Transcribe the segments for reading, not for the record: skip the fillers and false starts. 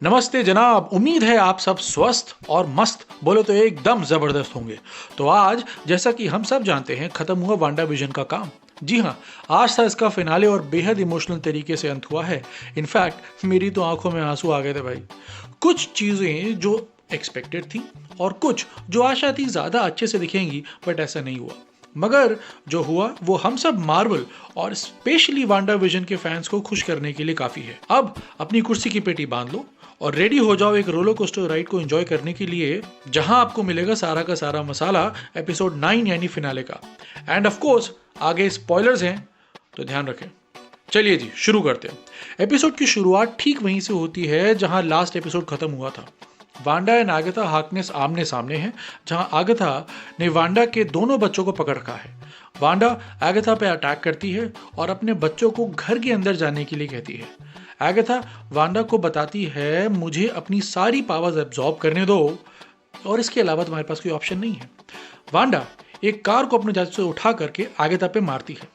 नमस्ते जनाब, उम्मीद है आप सब स्वस्थ और मस्त बोले तो एकदम जबरदस्त होंगे। तो आज जैसा कि हम सब जानते हैं खत्म हुआ वांडा विजन का काम। जी हाँ, आज था इसका फिनाले और बेहद इमोशनल तरीके से अंत हुआ है। इनफैक्ट मेरी तो आंखों में आंसू आ गए थे भाई। कुछ चीजें जो एक्सपेक्टेड थी और कुछ जो आशा थी ज्यादा अच्छे से दिखेंगी, बट ऐसा नहीं हुआ। मगर जो हुआ वो हम सब मार्वल और स्पेशली वांडा विजन के फैंस को खुश करने के लिए काफी है। अब अपनी कुर्सी की पेटी बांध लो और रेडी हो जाओ एक रोलर कोस्टर राइड को एंजॉय करने के लिए, जहां आपको मिलेगा सारा का सारा मसाला एपिसोड 9 यानी फिनाले का। एंड ऑफ कोर्स आगे स्पॉयलर्स हैं, तो ध्यान रखें। चलिए जी, शुरू करते हैं। एपिसोड की शुरुआत ठीक वहीं से होती है जहां लास्ट एपिसोड खत्म हुआ था। वांडा एंड आगथा हार्कनेस आमने सामने हैं, जहां आगथा ने वांडा के दोनों बच्चों को पकड़ रखा है। वांडा आगथा पे अटैक करती है और अपने बच्चों को घर के अंदर जाने के लिए कहती है। आगथा वांडा को बताती है, मुझे अपनी सारी पावर्स एब्जॉर्ब करने दो और इसके अलावा तुम्हारे पास कोई ऑप्शन नहीं है। वांडा एक कार को अपने जादू से उठा करके आगथा पे मारती है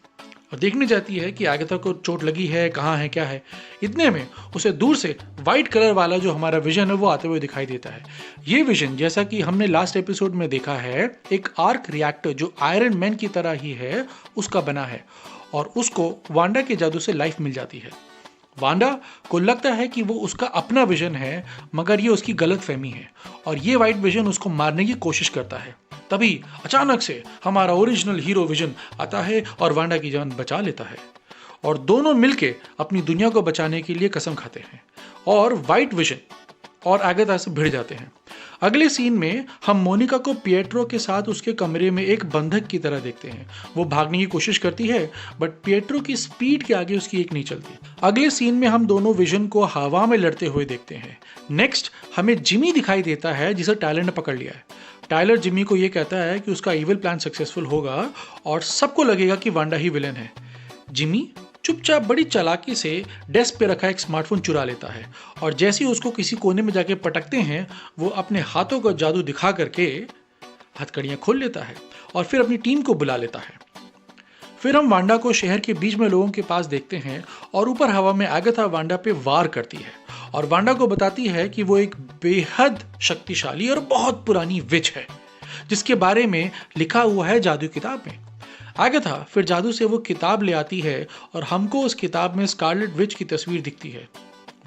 और देखने जाती है कि आगथा को चोट लगी है, कहाँ है, क्या है। इतने में उसे दूर से व्हाइट कलर वाला जो हमारा विजन है वो आते हुए दिखाई देता है। ये विजन, जैसा कि हमने लास्ट एपिसोड में देखा है, एक आर्क रिएक्टर जो आयरन मैन की तरह ही है उसका बना है और उसको वांडा के जादू से लाइफ मिल जाती है। वांडा को लगता है कि वो उसका अपना विजन है, मगर ये उसकी गलत फहमी है और ये व्हाइट विजन उसको मारने की कोशिश करता है। तभी अचानक से हमारा ओरिजिनल हीरो विजन आता है और वांडा की जान बचा लेता है और दोनों मिलके अपनी दुनिया को बचाने के लिए कसम खाते हैं और व्हाइट विजन और आगथा से भिड़ जाते हैं। अगले सीन में हम मोनिका को पिएट्रो के साथ उसके कमरे में एक बंधक की तरह देखते हैं। वो भागने की कोशिश करती है, बट पिएट्रो की स्पीड के आगे उसकी एक नहीं चलती। अगले सीन में हम दोनों विजन को हवा में लड़ते हुए देखते हैं। नेक्स्ट हमें जिमी दिखाई देता है, जिसे टायलर ने पकड़ लिया है। टायलर जिमी को यह कहता है कि उसका इविल प्लान सक्सेसफुल होगा और सबको लगेगा कि वांडा ही विलन है। जिमी चुपचाप बड़ी चालाकी से डेस्क पे रखा एक स्मार्टफोन चुरा लेता है और जैसे ही उसको किसी कोने में जाके पटकते हैं, वो अपने हाथों का जादू दिखा करके हथकड़ियां खोल लेता है और फिर अपनी टीम को बुला लेता है। फिर हम वांडा को शहर के बीच में लोगों के पास देखते हैं और ऊपर हवा में आगथा वांडा पे वार करती है और वांडा को बताती है कि वो एक बेहद शक्तिशाली और बहुत पुरानी विच है, जिसके बारे में लिखा हुआ है जादू किताब में। आगथा फिर जादू से वो किताब ले आती है और हमको उस किताब में स्कारलेट विच की तस्वीर दिखती है।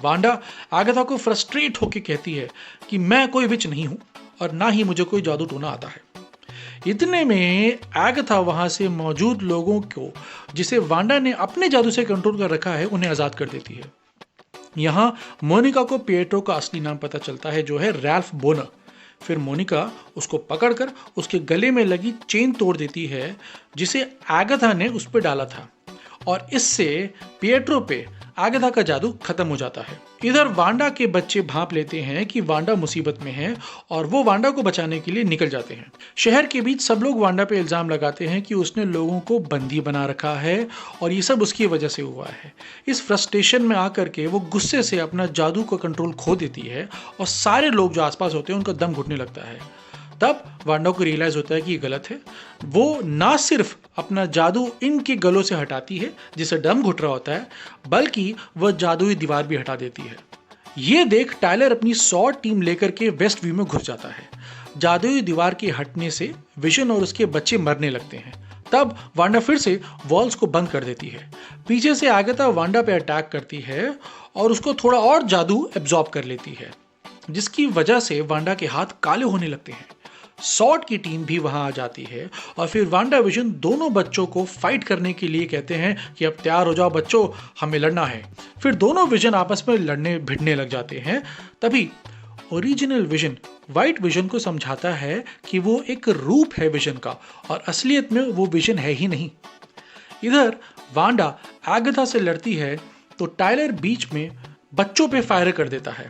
वांडा आगथा को फ्रस्ट्रेट होकर कहती है कि मैं कोई विच नहीं हूं और ना ही मुझे कोई जादू टोना आता है। इतने में आगथा वहां से मौजूद लोगों को, जिसे वांडा ने अपने जादू से कंट्रोल कर रखा है, उन्हें आजाद कर देती है। यहाँ मोनिका को पिएट्रो का असली नाम पता चलता है, जो है रैल्फ बोनर। फिर मोनिका उसको पकड़कर उसके गले में लगी चेन तोड़ देती है, जिसे आगथा ने उस पर डाला था, और इससे पिएट्रो पे आगथा का जादू खत्म हो जाता है। इधर वांडा के बच्चे भांप लेते हैं कि वांडा मुसीबत में है और वो वांडा को बचाने के लिए निकल जाते हैं। शहर के बीच सब लोग वांडा पे इल्जाम लगाते हैं कि उसने लोगों को बंदी बना रखा है और ये सब उसकी वजह से हुआ है। इस फ्रस्ट्रेशन में आकर के वो गुस्से से अपना जादू का कंट्रोल खो देती है और सारे लोग जो आसपास होते हैं उनका दम घुटने लगता है। तब वांडा को रियलाइज होता है कि ये गलत है। वो ना सिर्फ अपना जादू इनके गलों से हटाती है जिससे दम घुट रहा होता है, बल्कि वह जादुई दीवार भी हटा देती है। ये देख टायलर अपनी 100 टीम लेकर के वेस्ट व्यू में घुस जाता है। जादुई दीवार के हटने से विजन और उसके बच्चे मरने लगते हैं। तब वांडा फिर से वॉल्स को बंद कर देती है। पीछे से आगथा वांडा पे अटैक करती है और उसको थोड़ा और जादू एब्जॉर्ब कर लेती है, जिसकी वजह से वांडा के हाथ काले होने लगते हैं। सॉर्ड की टीम भी वहां आ जाती है और फिर वांडा विजन दोनों बच्चों को फाइट करने के लिए कहते हैं कि अब तैयार हो जाओ बच्चों, हमें लड़ना है। फिर दोनों विजन आपस में लड़ने भिड़ने लग जाते हैं। तभी ओरिजिनल विजन व्हाइट विजन को समझाता है कि वो एक रूप है विजन का और असलियत में वो विजन है ही नहीं। इधर वांडा आगथा से लड़ती है तो टायलर बीच में बच्चों पे फायर कर देता है।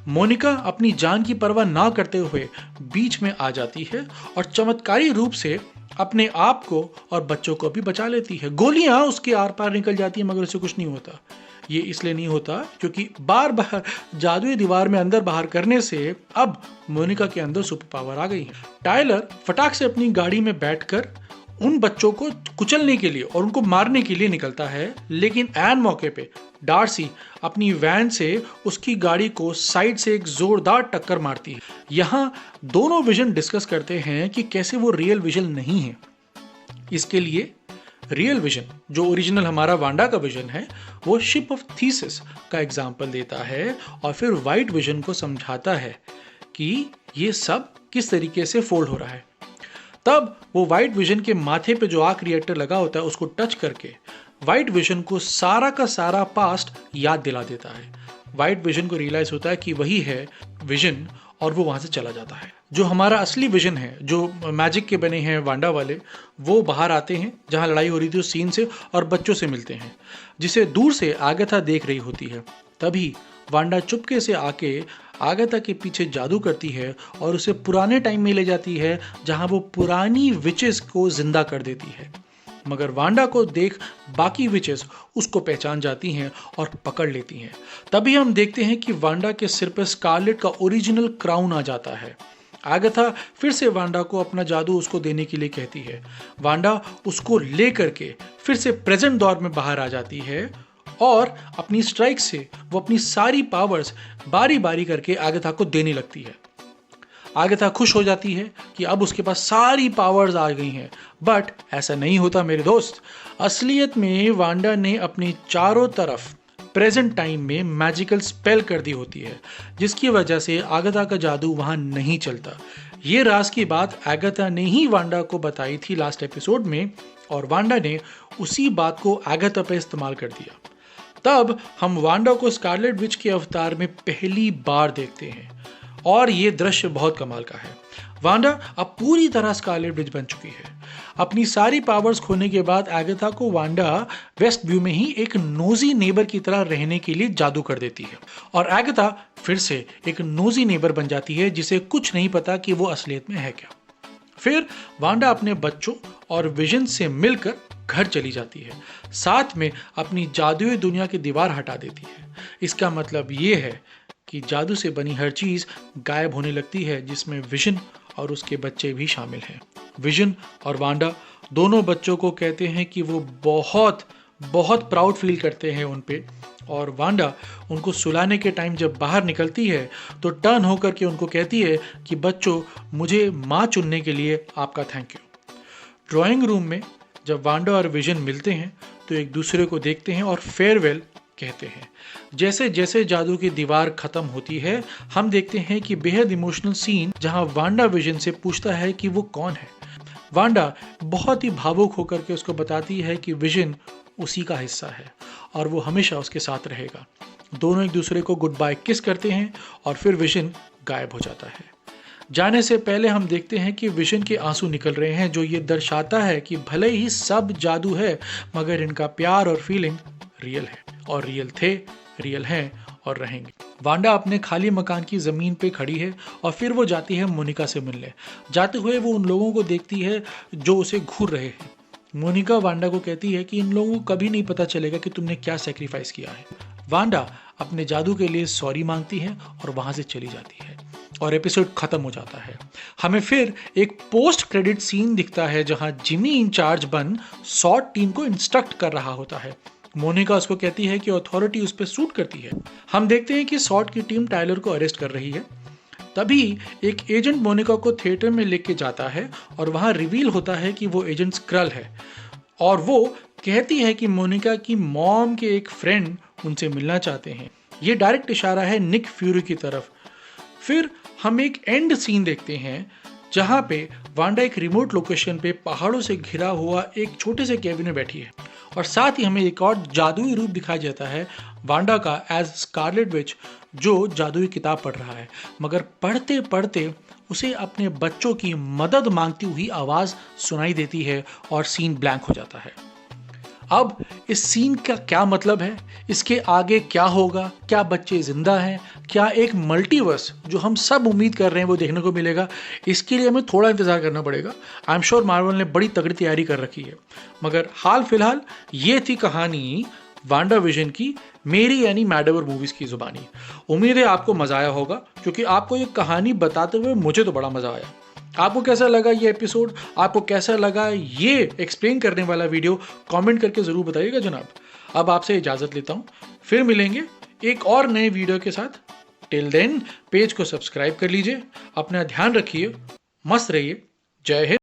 मोनिका अपनी जान की परवाह ना करते हुए बीच में आ जाती है और चमत्कारी रूप से अपने आप को और बच्चों को भी बचा लेती है। गोलियां उसके आर पार निकल जाती हैं, मगर उसे कुछ नहीं होता। ये इसलिए नहीं होता क्योंकि बार बार जादुई दीवार में अंदर बाहर करने से अब मोनिका के अंदर सुपर पावर आ गई है। टायलर फटाक से अपनी गाड़ी में बैठकर उन बच्चों को कुचलने के लिए और उनको मारने के लिए निकलता है, लेकिन ऐन मौके पे डार्सी अपनी वैन से उसकी गाड़ी को साइड से एक जोरदार टक्कर मारती है। यहाँ दोनों विजन डिस्कस करते हैं कि कैसे वो रियल विजन नहीं है। इसके लिए रियल विजन, जो ओरिजिनल हमारा वांडा का विजन है, वो शिप ऑफ थीसिस का एग्जाम्पल देता है और फिर वाइट विजन को समझाता है कि ये सब किस तरीके से फोल्ड हो रहा है। तब वो वाइट विजन के माथे पे जो आर्क रिएक्टर लगा होता है उसको टच करके वाइट विजन को सारा का सारा पास्ट याद दिला देता है। वाइट विजन को रियलाइज होता है कि वही है विजन और वो वहां से चला जाता है। जो हमारा असली विजन है, जो मैजिक के बने हैं वांडा वाले, वो बाहर आते हैं जहां लड़ाई हो रही थी उस सीन से और बच्चों से मिलते हैं जिसे दूर से आगथा देख रही होती है। तभी वांडा चुपके से आके आगथा के पीछे जादू करती है और उसे पुराने टाइम में ले जाती है जहां वो पुरानी विचेस को जिंदा कर देती है। मगर वांडा को देख बाकी विचेस उसको पहचान जाती हैं और पकड़ लेती हैं। तभी हम देखते हैं कि वांडा के सिर पर स्कारलेट का ओरिजिनल क्राउन आ जाता है। आगथा फिर से वांडा को अपना जादू उसको देने के लिए कहती है। वांडा उसको ले करके फिर से प्रेजेंट दौर में बाहर आ जाती है और अपनी स्ट्राइक से वो अपनी सारी पावर्स बारी बारी करके आगथा को देने लगती है। आगथा खुश हो जाती है कि अब उसके पास सारी पावर्स आ गई हैं, बट ऐसा नहीं होता मेरे दोस्त। असलियत में वांडा ने अपने चारों तरफ प्रेजेंट टाइम में मैजिकल स्पेल कर दी होती है, जिसकी वजह से आगथा का जादू वहां नहीं चलता। ये राज की बात आगथा ने ही वांडा को बताई थी लास्ट एपिसोड में और वांडा ने उसी बात को आगथा पे इस्तेमाल कर दिया। तब हम वांडा को स्कारलेट विच के अवतार में पहली बार देखते हैं और ये दृश्य बहुत कमाल का है। वांडा अब पूरी तरह स्कारलेट विच बन चुकी है। अपनी सारी पावर्स खोने के बाद आगथा को वांडा वेस्ट व्यू में ही एक नोजी नेबर की तरह रहने के लिए जादू कर देती है और आगथा फिर से एक नोजी नेबर बन जाती है जिसे कुछ नहीं पता कि वो असलियत में है क्या। फिर वांडा अपने बच्चों और विजन से मिलकर घर चली जाती है, साथ में अपनी जादुई दुनिया की दीवार हटा देती है। इसका मतलब ये है कि जादू से बनी हर चीज गायब होने लगती है, जिसमें विजन और उसके बच्चे भी शामिल हैं। विजन और वांडा दोनों बच्चों को कहते हैं कि वो बहुत बहुत प्राउड फील करते हैं उन पे, और वांडा उनको सुलाने के टाइम जब बाहर निकलती है तो टर्न होकर के उनको कहती है कि बच्चों, मुझे माँ चुनने के लिए आपका थैंक यू। ड्राइंग रूम में जब वांडा और विजन मिलते हैं तो एक दूसरे को देखते हैं और फेयरवेल कहते हैं। जैसे जैसे जादू की दीवार खत्म होती है हम देखते हैं कि बेहद इमोशनल सीन जहां वांडा विजन से पूछता है कि वो कौन है। वांडा बहुत ही भावुक होकर के उसको बताती है कि विजन उसी का हिस्सा है और वो हमेशा उसके साथ रहेगा। दोनों एक दूसरे को गुड बाय किस करते हैं और फिर विजन गायब हो जाता है। जाने से पहले हम देखते हैं कि विजन के आंसू निकल रहे हैं, जो ये दर्शाता है कि भले ही सब जादू है मगर इनका प्यार और फीलिंग रियल है और रियल थे, रियल हैं और रहेंगे। वांडा अपने खाली मकान की जमीन पे खड़ी है और फिर वो जाती है मोनिका से मिलने। जाते हुए वो उन लोगों को देखती है जो उसे घूर रहे हैं। मोनिका वांडा को कहती है कि इन लोगों को कभी नहीं पता चलेगा कि तुमने क्या सेक्रीफाइस किया है। वांडा अपने जादू के लिए सॉरी मांगती है और वहां से चली जाती है और एपिसोड खत्म हो जाता है। हमें फिर एक पोस्ट क्रेडिट सीन दिखता है जहां जिमी इंचार्ज बन सॉर्ट टीम को इंस्ट्रक्ट कर रहा होता है। मोनिका उसको कहती है कि अथॉरिटी उस पर सूट करती है। हम देखते हैं कि सॉर्ट की टीम टाइलर को अरेस्ट कर रही है। तभी एक एजेंट मोनिका को थिएटर में लेके जाता है और वहां रिवील होता है कि वो एजेंट स्क्रल है और वो कहती है कि मोनिका की मॉम के एक फ्रेंड उनसे मिलना चाहते हैं। ये डायरेक्ट इशारा है निक फ्यूरी की तरफ। फिर हम एक एंड सीन देखते हैं जहां पे वांडा एक रिमोट लोकेशन पे पहाड़ों से घिरा हुआ एक छोटे से केबिन में बैठी है और साथ ही हमें एक और जादुई रूप दिखाया जाता है वांडा का एज स्कारलेट विच, जो जादुई किताब पढ़ रहा है, मगर पढ़ते पढ़ते उसे अपने बच्चों की मदद मांगती हुई आवाज सुनाई देती है और सीन ब्लैंक हो जाता है। अब इस सीन का क्या मतलब है, इसके आगे क्या होगा, क्या बच्चे जिंदा हैं, क्या एक मल्टीवर्स जो हम सब उम्मीद कर रहे हैं वो देखने को मिलेगा, इसके लिए हमें थोड़ा इंतजार करना पड़ेगा। आई एम श्योर मार्वल ने बड़ी तगड़ी तैयारी कर रखी है। मगर हाल फिलहाल ये थी कहानी वांडा विजन की, मेरी यानी मैडवर मूवीज की जुबानी। उम्मीद है आपको मजा आया होगा, क्योंकि आपको ये कहानी बताते हुए मुझे तो बड़ा मजा आया। आपको कैसा लगा ये एपिसोड, आपको कैसा लगा ये एक्सप्लेन करने वाला वीडियो, कमेंट करके जरूर बताइएगा जनाब। अब आपसे इजाजत लेता हूँ, फिर मिलेंगे एक और नए वीडियो के साथ। टिल देन पेज को सब्सक्राइब कर लीजिए। अपना ध्यान रखिए, मस्त रहिए। जय हिंद।